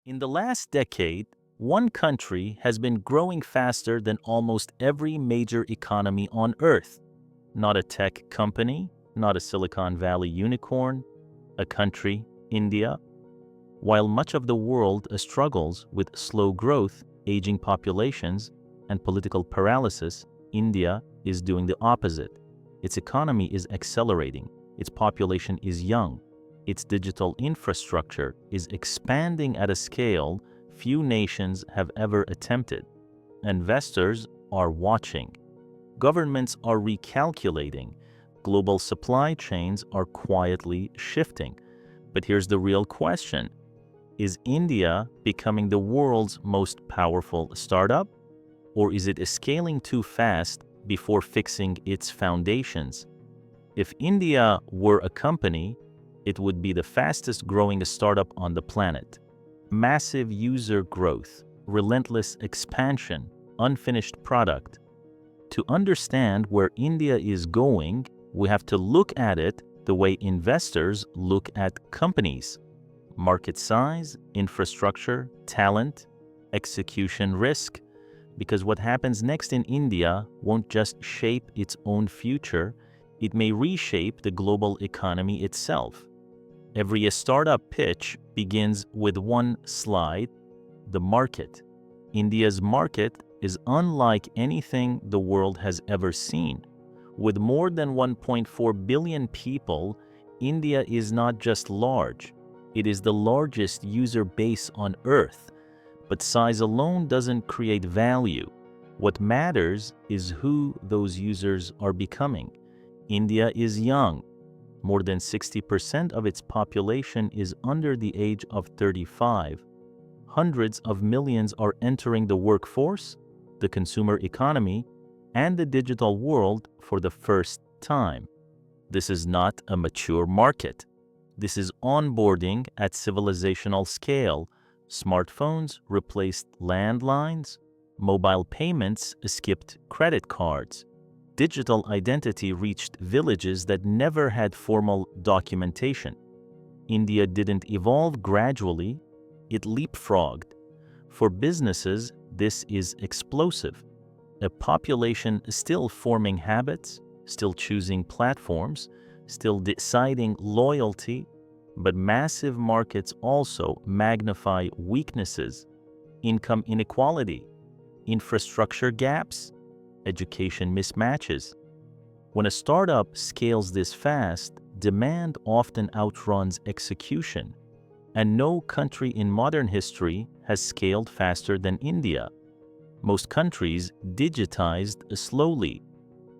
In the last decade, one country has been growing faster than almost every major economy on Earth. Not a tech company, not a Silicon Valley unicorn, a country, India. While much of the world struggles with slow growth, aging populations, and political paralysis, India is doing the opposite. Its economy is accelerating, its population is young, its digital infrastructure is expanding at a scale few nations have ever attempted. Investors are watching. Governments are recalculating. Global supply chains are quietly shifting. But here's the real question. Is India becoming the world's most powerful startup? Or is it scaling too fast before fixing its foundations? If India were a company, it would be the fastest growing startup on the planet. Massive user growth, relentless expansion, unfinished product. To understand where India is going, we have to look at it the way investors look at companies. Market size, infrastructure, talent, execution risk. Because what happens next in India won't just shape its own future, it may reshape the global economy itself. Every startup pitch begins with one slide, the market. India's market is unlike anything the world has ever seen. With more than 1.4 billion people, India is not just large, it is the largest user base on Earth. But size alone doesn't create value. What matters is who those users are becoming. India is young. More than 60% of its population is under the age of 35. Hundreds of millions are entering the workforce, the consumer economy, and the digital world for the first time. This is not a mature market. This is onboarding at civilizational scale. Smartphones replaced landlines. Mobile payments skipped credit cards. Digital identity reached villages that never had formal documentation. India didn't evolve gradually, it leapfrogged. For businesses, this is explosive. A population still forming habits, still choosing platforms, still deciding loyalty, but massive markets also magnify weaknesses, income inequality, infrastructure gaps, education mismatches. When a startup scales this fast, demand often outruns execution, and no country in modern history has scaled faster than India. Most countries digitized slowly.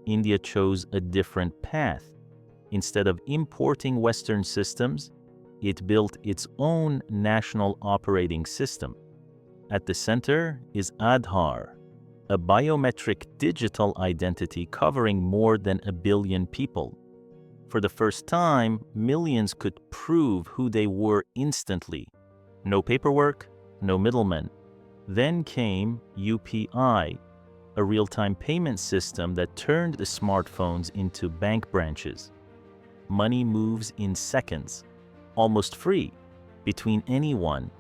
India chose a different path. Instead of importing Western systems, it built its own national operating system. At the center is Aadhaar, a biometric digital identity covering more than 1 billion people. For the first time, millions could prove who they were instantly. No paperwork, no middlemen. Then came UPI, a real-time payment system that turned the smartphones into bank branches. Money moves in seconds, almost free, between anyone.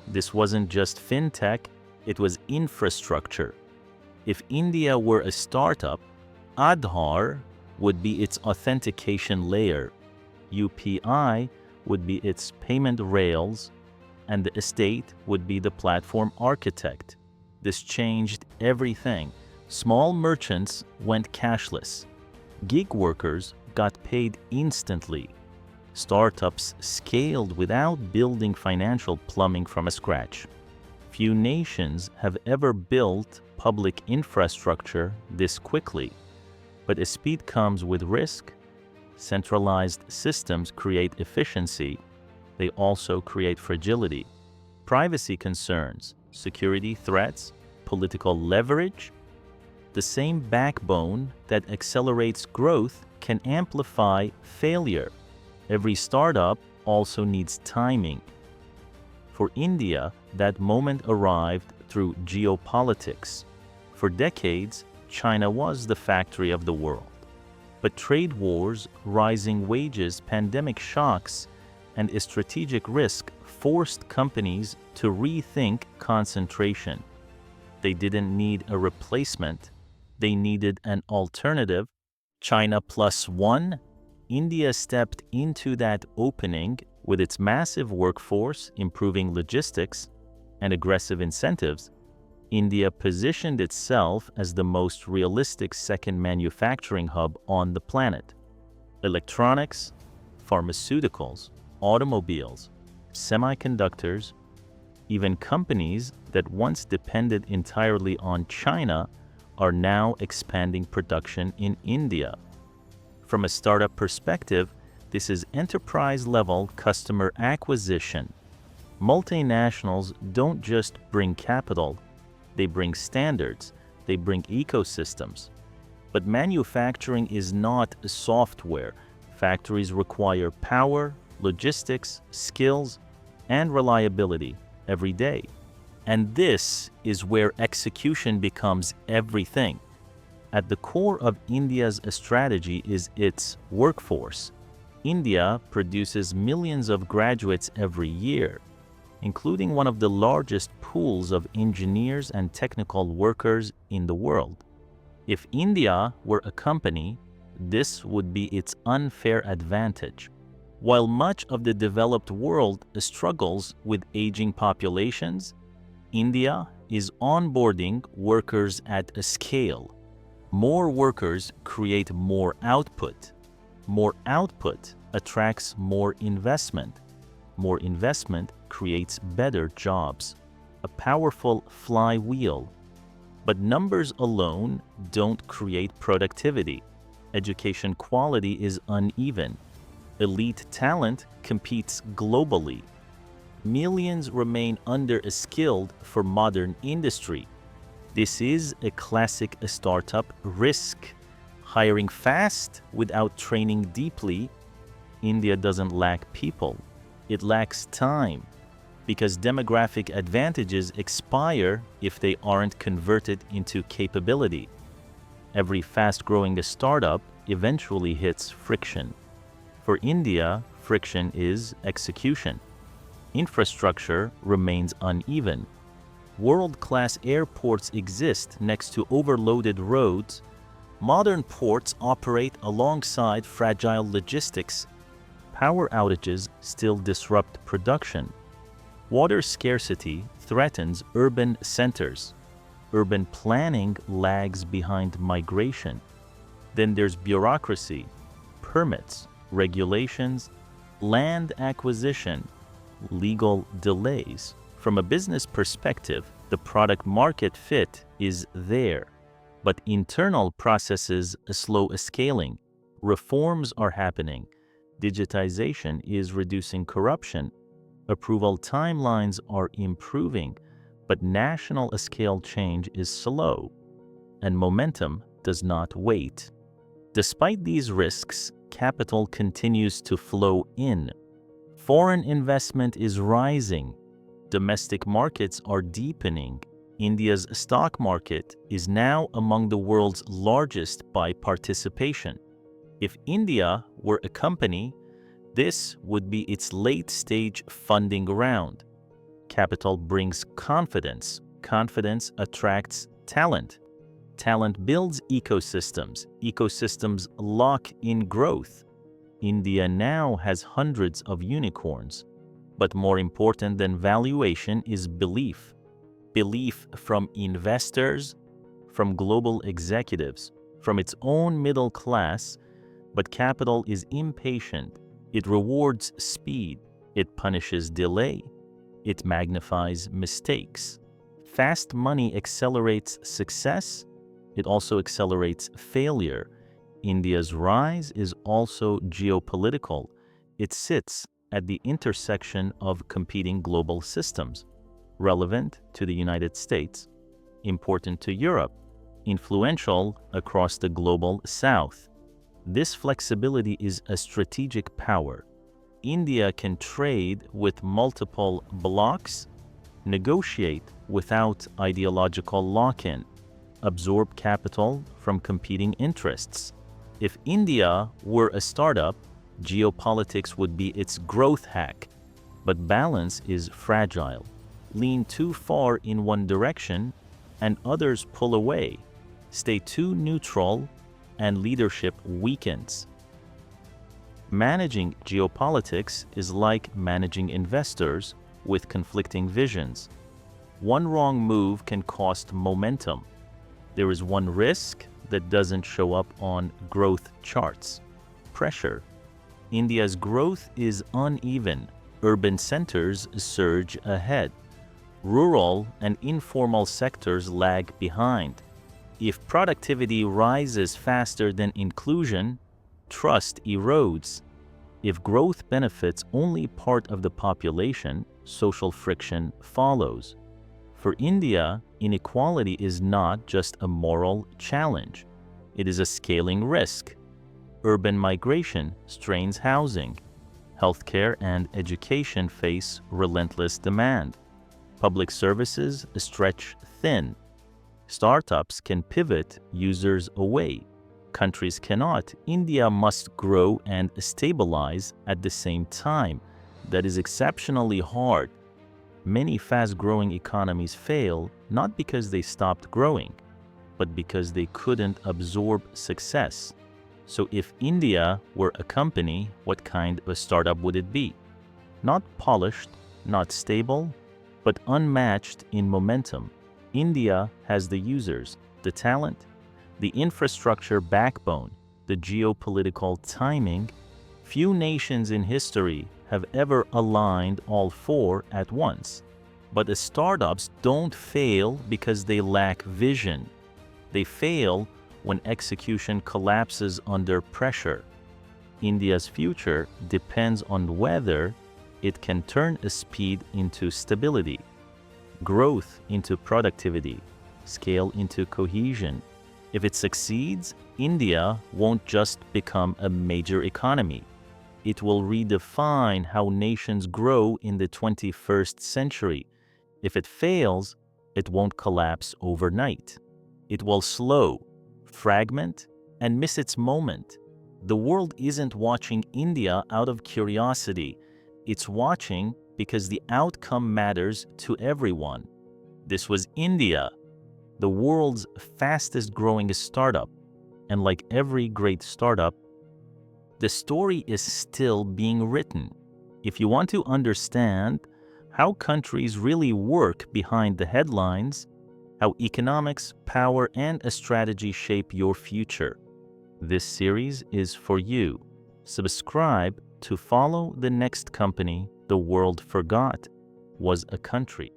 This wasn't just fintech, it was infrastructure. If India were a startup, Aadhaar would be its authentication layer, UPI would be its payment rails, and the state would be the platform architect. This changed everything. Small merchants went cashless. Gig workers got paid instantly. Startups scaled without building financial plumbing from scratch. Few nations have ever built public infrastructure this quickly. But as speed comes with risk, centralized systems create efficiency, they also create fragility. Privacy concerns, security threats, political leverage. The same backbone that accelerates growth can amplify failure. Every startup also needs timing. For India, that moment arrived through geopolitics. For decades, China was the factory of the world. But trade wars, rising wages, pandemic shocks, and strategic risk forced companies to rethink concentration. They didn't need a replacement, they needed an alternative. China plus one, India stepped into that opening with its massive workforce, improving logistics, and aggressive incentives. India positioned itself as the most realistic second manufacturing hub on the planet. Electronics, pharmaceuticals, automobiles, semiconductors, even companies that once depended entirely on China are now expanding production in India. From a startup perspective, this is enterprise-level customer acquisition. Multinationals don't just bring capital, they bring standards, they bring ecosystems. But manufacturing is not software. Factories require power, logistics, skills, and reliability every day. And this is where execution becomes everything. At the core of India's strategy is its workforce. India produces millions of graduates every year, including one of the largest pools of engineers and technical workers in the world. If India were a company, this would be its unfair advantage. While much of the developed world struggles with aging populations, India is onboarding workers at a scale. More workers create more output. More output attracts more investment. More investment creates better jobs. A powerful flywheel. But numbers alone don't create productivity. Education quality is uneven. Elite talent competes globally. Millions remain under-skilled for modern industry. This is a classic startup risk. Hiring fast without training deeply. India doesn't lack people. It lacks time, because demographic advantages expire if they aren't converted into capability. Every fast-growing startup eventually hits friction. For India, friction is execution. Infrastructure remains uneven. World-class airports exist next to overloaded roads. Modern ports operate alongside fragile logistics. Power outages still disrupt production. Water scarcity threatens urban centers. Urban planning lags behind migration. Then there's bureaucracy, permits, regulations, land acquisition, legal delays. From a business perspective, the product market fit is there, but internal processes slow scaling. Reforms are happening. Digitization is reducing corruption. Approval timelines are improving, but national scale change is slow, and momentum does not wait. Despite these risks, capital continues to flow in. Foreign investment is rising. Domestic markets are deepening. India's stock market is now among the world's largest by participation. If India were a company, this would be its late-stage funding round. Capital brings confidence. Confidence attracts talent. Talent builds ecosystems. Ecosystems lock in growth. India now has hundreds of unicorns. But more important than valuation is belief. Belief from investors, from global executives, from its own middle class. But capital is impatient. It rewards speed. It punishes delay. It magnifies mistakes. Fast money accelerates success. It also accelerates failure. India's rise is also geopolitical. It sits at the intersection of competing global systems, relevant to the United States, important to Europe, influential across the global South. This flexibility is a strategic power. India can trade with multiple blocs, negotiate without ideological lock-in, absorb capital from competing interests. If India were a startup, geopolitics would be its growth hack. But balance is fragile. Lean too far in one direction and others pull away. Stay too neutral and leadership weakens. Managing geopolitics is like managing investors with conflicting visions. One wrong move can cost momentum. There is one risk that doesn't show up on growth charts: pressure. India's growth is uneven. Urban centers surge ahead. Rural and informal sectors lag behind. If productivity rises faster than inclusion, trust erodes. If growth benefits only part of the population, social friction follows. For India, inequality is not just a moral challenge. It is a scaling risk. Urban migration strains housing. Healthcare and education face relentless demand. Public services stretch thin. Startups can pivot users away. Countries cannot. India must grow and stabilize at the same time. That is exceptionally hard. Many fast-growing economies fail not because they stopped growing, but because they couldn't absorb success. So if India were a company, what kind of a startup would it be? Not polished, not stable, but unmatched in momentum. India has the users, the talent, the infrastructure backbone, the geopolitical timing. Few nations in history have ever aligned all four at once. But the startups don't fail because they lack vision. They fail when execution collapses under pressure. India's future depends on whether it can turn a speed into stability, growth into productivity, scale into cohesion. If it succeeds, India won't just become a major economy. It will redefine how nations grow in the 21st century. If it fails, it won't collapse overnight. It will slow, fragment, and miss its moment. The world isn't watching India out of curiosity. It's watching because the outcome matters to everyone. This was India, the world's fastest growing startup. And like every great startup, the story is still being written. If you want to understand how countries really work behind the headlines, how economics, power, and a strategy shape your future, this series is for you. Subscribe to follow the next company the world forgot was a country.